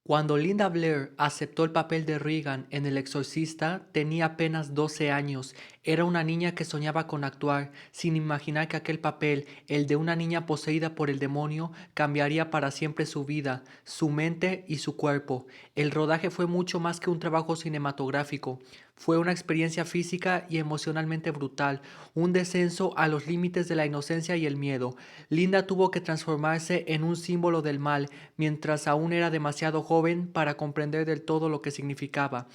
Cuando Linda Blair aceptó el papel de Regan en El Exorcista, tenía apenas 12 años. Era una niña que soñaba con actuar, sin imaginar que aquel papel, el de una niña poseída por el demonio, cambiaría para siempre su vida, su mente y su cuerpo. El rodaje fue mucho más que un trabajo cinematográfico. Fue una experiencia física y emocionalmente brutal, un descenso a los límites de la inocencia y el miedo. Linda tuvo que transformarse en un símbolo del mal, mientras aún era demasiado joven para comprender del todo lo que significaba.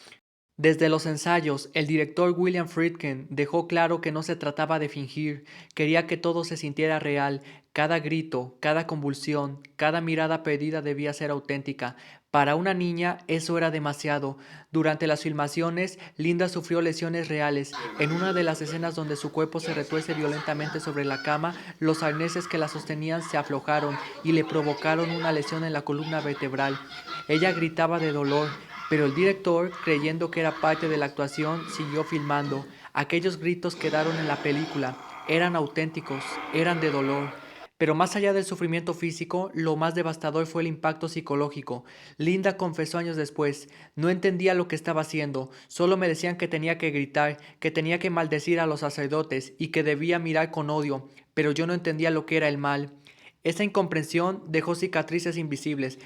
Desde los ensayos, el director William Friedkin dejó claro que no se trataba de fingir, quería que todo se sintiera real, cada grito, cada convulsión, cada mirada perdida debía ser auténtica. Para una niña eso era demasiado. Durante las filmaciones, Linda sufrió lesiones reales. En una de las escenas donde su cuerpo se retuerce violentamente sobre la cama, los arneses que la sostenían se aflojaron y le provocaron una lesión en la columna vertebral. Ella gritaba de dolor, pero el director, creyendo que era parte de la actuación, siguió filmando. Aquellos gritos quedaron en la película. Eran auténticos, eran de dolor. Pero más allá del sufrimiento físico, lo más devastador fue el impacto psicológico. Linda confesó años después, no entendía lo que estaba haciendo, solo me decían que tenía que gritar, que tenía que maldecir a los sacerdotes y que debía mirar con odio, pero yo no entendía lo que era el mal. Esa incomprensión dejó cicatrices invisibles.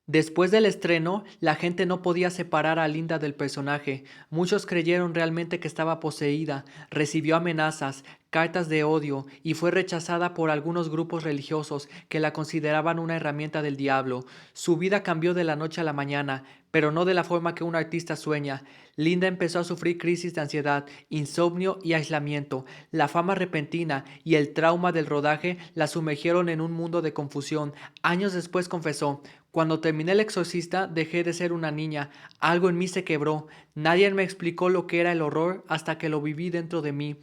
Después del estreno, la gente no podía separar a Linda del personaje. Muchos creyeron realmente que estaba poseída, recibió amenazas, cartas de odio y fue rechazada por algunos grupos religiosos que la consideraban una herramienta del diablo. Su vida cambió de la noche a la mañana, pero no de la forma que un artista sueña. Linda empezó a sufrir crisis de ansiedad, insomnio y aislamiento. La fama repentina y el trauma del rodaje la sumergieron en un mundo de confusión. Años después confesó: cuando terminé El Exorcista dejé de ser una niña, algo en mí se quebró, nadie me explicó lo que era el horror hasta que lo viví dentro de mí.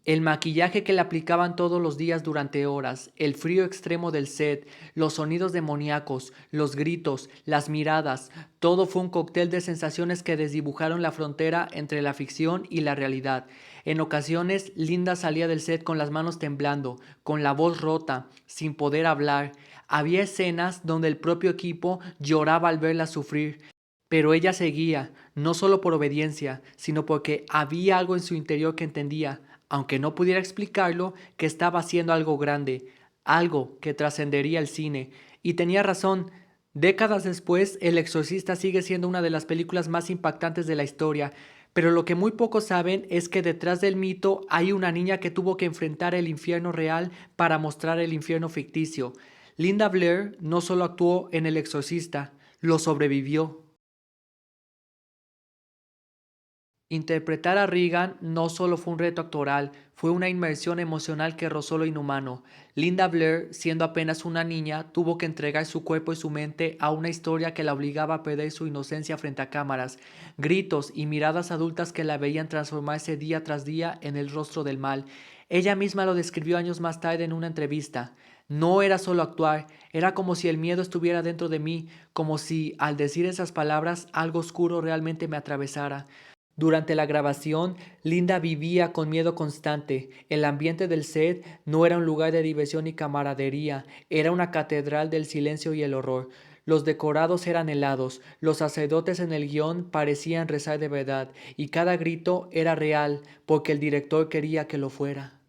El maquillaje que le aplicaban todos los días durante horas, el frío extremo del set, los sonidos demoníacos, los gritos, las miradas, todo fue un cóctel de sensaciones que desdibujaron la frontera entre la ficción y la realidad. En ocasiones, Linda salía del set con las manos temblando, con la voz rota, sin poder hablar. Había escenas donde el propio equipo lloraba al verla sufrir. Pero ella seguía, no solo por obediencia, sino porque había algo en su interior que entendía, aunque no pudiera explicarlo, que estaba haciendo algo grande, algo que trascendería el cine. Y tenía razón. Décadas después, El Exorcista sigue siendo una de las películas más impactantes de la historia, pero lo que muy pocos saben es que detrás del mito hay una niña que tuvo que enfrentar el infierno real para mostrar el infierno ficticio. Linda Blair no solo actuó en El Exorcista, lo sobrevivió. Interpretar a Regan no solo fue un reto actoral, fue una inmersión emocional que rozó lo inhumano. Linda Blair, siendo apenas una niña, tuvo que entregar su cuerpo y su mente a una historia que la obligaba a perder su inocencia frente a cámaras, gritos y miradas adultas que la veían transformarse día tras día en el rostro del mal. Ella misma lo describió años más tarde en una entrevista. No era solo actuar, era como si el miedo estuviera dentro de mí, como si, al decir esas palabras, algo oscuro realmente me atravesara. Durante la grabación, Linda vivía con miedo constante. El ambiente del set no era un lugar de diversión y camaradería, era una catedral del silencio y el horror. Los decorados eran helados, los sacerdotes en el guión parecían rezar de verdad, y cada grito era real, porque el director quería que lo fuera.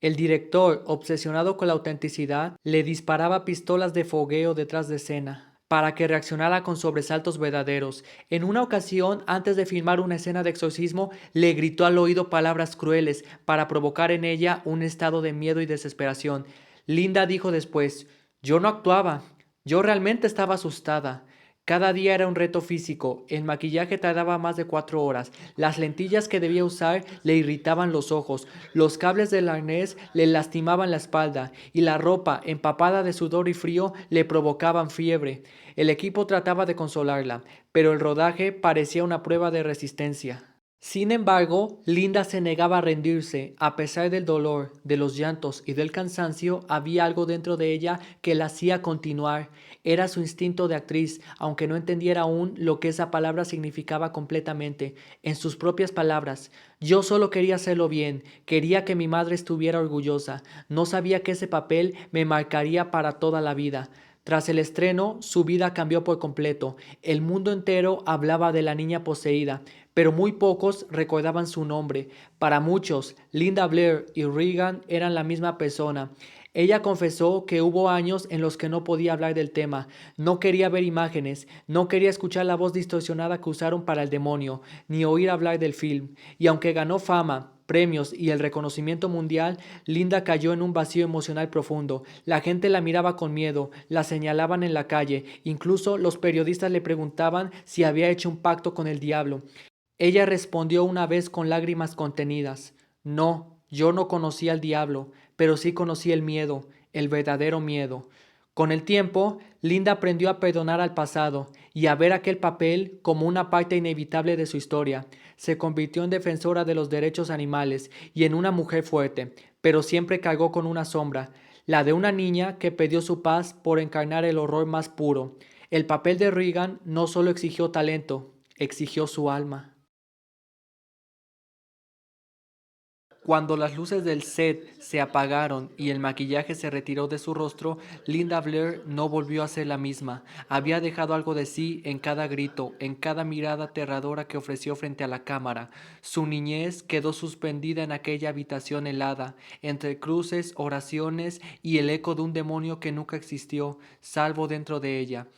El director, obsesionado con la autenticidad, le disparaba pistolas de fogueo detrás de escena para que reaccionara con sobresaltos verdaderos. En una ocasión, antes de filmar una escena de exorcismo, le gritó al oído palabras crueles para provocar en ella un estado de miedo y desesperación. Linda dijo después: yo no actuaba, yo realmente estaba asustada. Cada día era un reto físico, el maquillaje tardaba más de 4 horas, las lentillas que debía usar le irritaban los ojos, los cables del arnés le lastimaban la espalda y la ropa, empapada de sudor y frío, le provocaban fiebre. El equipo trataba de consolarla, pero el rodaje parecía una prueba de resistencia. Sin embargo, Linda se negaba a rendirse. A pesar del dolor, de los llantos y del cansancio, había algo dentro de ella que la hacía continuar. Era su instinto de actriz, aunque no entendiera aún lo que esa palabra significaba completamente. En sus propias palabras: yo solo quería hacerlo bien, quería que mi madre estuviera orgullosa. No sabía que ese papel me marcaría para toda la vida. Tras el estreno, su vida cambió por completo. El mundo entero hablaba de la niña poseída, pero muy pocos recordaban su nombre. Para muchos, Linda Blair y Regan eran la misma persona. Ella confesó que hubo años en los que no podía hablar del tema, no quería ver imágenes, no quería escuchar la voz distorsionada que usaron para el demonio, ni oír hablar del film. Y aunque ganó fama, premios y el reconocimiento mundial, Linda cayó en un vacío emocional profundo. La gente la miraba con miedo, la señalaban en la calle, incluso los periodistas le preguntaban si había hecho un pacto con el diablo. Ella respondió una vez con lágrimas contenidas: no, yo no conocí al diablo, pero sí conocí el miedo, el verdadero miedo. Con el tiempo, Linda aprendió a perdonar al pasado y a ver aquel papel como una parte inevitable de su historia. Se convirtió en defensora de los derechos animales y en una mujer fuerte, pero siempre cargó con una sombra, la de una niña que perdió su paz por encarnar el horror más puro. El papel de Regan no solo exigió talento, exigió su alma. Cuando las luces del set se apagaron y el maquillaje se retiró de su rostro, Linda Blair no volvió a ser la misma. Había dejado algo de sí en cada grito, en cada mirada aterradora que ofreció frente a la cámara. Su niñez quedó suspendida en aquella habitación helada, entre cruces, oraciones y el eco de un demonio que nunca existió, salvo dentro de ella.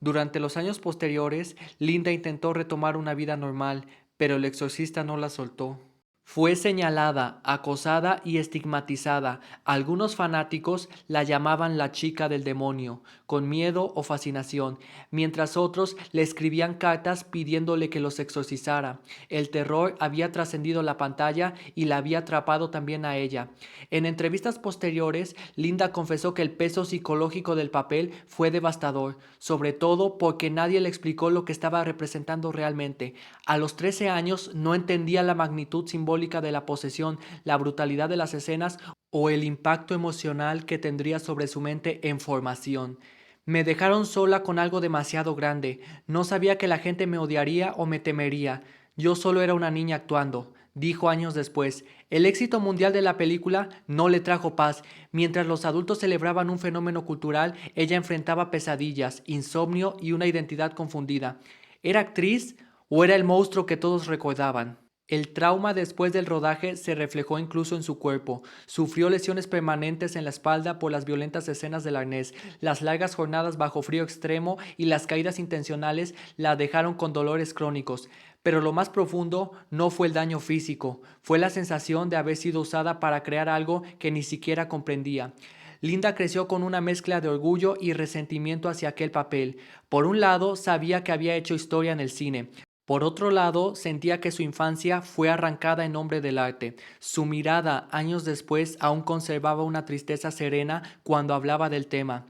Durante los años posteriores, Linda intentó retomar una vida normal, pero el exorcista no la soltó. Fue señalada, acosada y estigmatizada. Algunos fanáticos la llamaban la chica del demonio, con miedo o fascinación, mientras otros le escribían cartas pidiéndole que los exorcizara. El terror había trascendido la pantalla y la había atrapado también a ella. En entrevistas posteriores, Linda confesó que el peso psicológico del papel fue devastador, sobre todo porque nadie le explicó lo que estaba representando realmente. A los 13 años no entendía la magnitud simbólica de la posesión, la brutalidad de las escenas o el impacto emocional que tendría sobre su mente en formación. Me dejaron sola con algo demasiado grande. No sabía que la gente me odiaría o me temería. Yo solo era una niña actuando, dijo años después. El éxito mundial de la película no le trajo paz. Mientras los adultos celebraban un fenómeno cultural, ella enfrentaba pesadillas, insomnio y una identidad confundida. ¿Era actriz o era el monstruo que todos recordaban? El trauma después del rodaje se reflejó incluso en su cuerpo. Sufrió lesiones permanentes en la espalda por las violentas escenas del arnés. Las largas jornadas bajo frío extremo y las caídas intencionales la dejaron con dolores crónicos. Pero lo más profundo no fue el daño físico, fue la sensación de haber sido usada para crear algo que ni siquiera comprendía. Linda creció con una mezcla de orgullo y resentimiento hacia aquel papel. Por un lado, sabía que había hecho historia en el cine. Por otro lado, sentía que su infancia fue arrancada en nombre del arte. Su mirada, años después, aún conservaba una tristeza serena cuando hablaba del tema.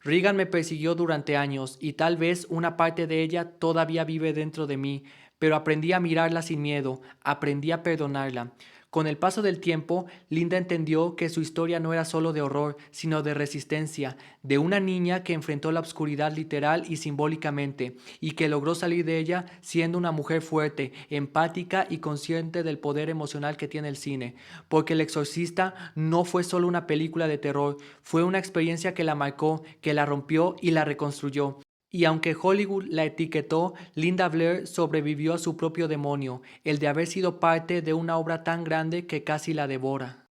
Regan me persiguió durante años y tal vez una parte de ella todavía vive dentro de mí, pero aprendí a mirarla sin miedo, aprendí a perdonarla. Con el paso del tiempo, Linda entendió que su historia no era solo de horror, sino de resistencia, de una niña que enfrentó la oscuridad literal y simbólicamente, y que logró salir de ella siendo una mujer fuerte, empática y consciente del poder emocional que tiene el cine. Porque El Exorcista no fue solo una película de terror, fue una experiencia que la marcó, que la rompió y la reconstruyó. Y aunque Hollywood la etiquetó, Linda Blair sobrevivió a su propio demonio, el de haber sido parte de una obra tan grande que casi la devora.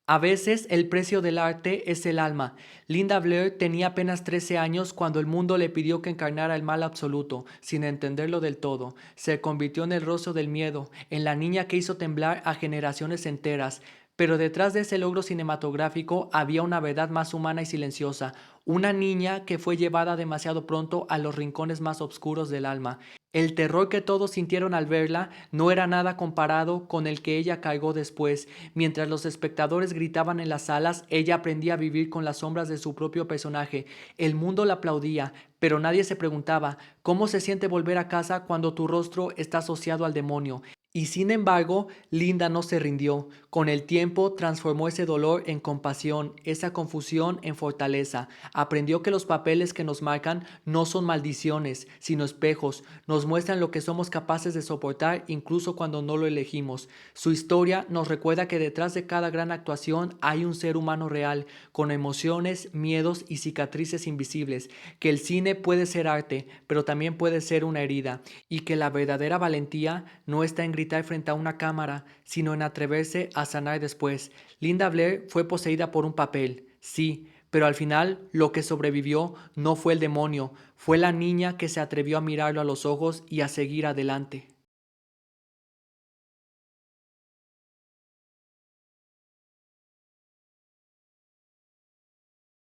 A veces el precio del arte es el alma. Linda Blair tenía apenas 13 años cuando el mundo le pidió que encarnara el mal absoluto, sin entenderlo del todo. Se convirtió en el rostro del miedo, en la niña que hizo temblar a generaciones enteras. Pero detrás de ese logro cinematográfico había una verdad más humana y silenciosa, una niña que fue llevada demasiado pronto a los rincones más oscuros del alma. El terror que todos sintieron al verla no era nada comparado con el que ella cargó después. Mientras los espectadores gritaban en las salas, ella aprendía a vivir con las sombras de su propio personaje. El mundo la aplaudía, pero nadie se preguntaba cómo se siente volver a casa cuando tu rostro está asociado al demonio. Y sin embargo, Linda no se rindió. Con el tiempo transformó ese dolor en compasión, esa confusión en fortaleza. Aprendió que los papeles que nos marcan no son maldiciones, sino espejos. Nos muestran lo que somos capaces de soportar incluso cuando no lo elegimos. Su historia nos recuerda que detrás de cada gran actuación hay un ser humano real, con emociones, miedos y cicatrices invisibles. Que el cine puede ser arte, pero también puede ser una herida. Y que la verdadera valentía no está en gritar frente a una cámara, sino en atreverse a sanar después. Linda Blair fue poseída por un papel, sí, pero al final lo que sobrevivió no fue el demonio, fue la niña que se atrevió a mirarlo a los ojos y a seguir adelante.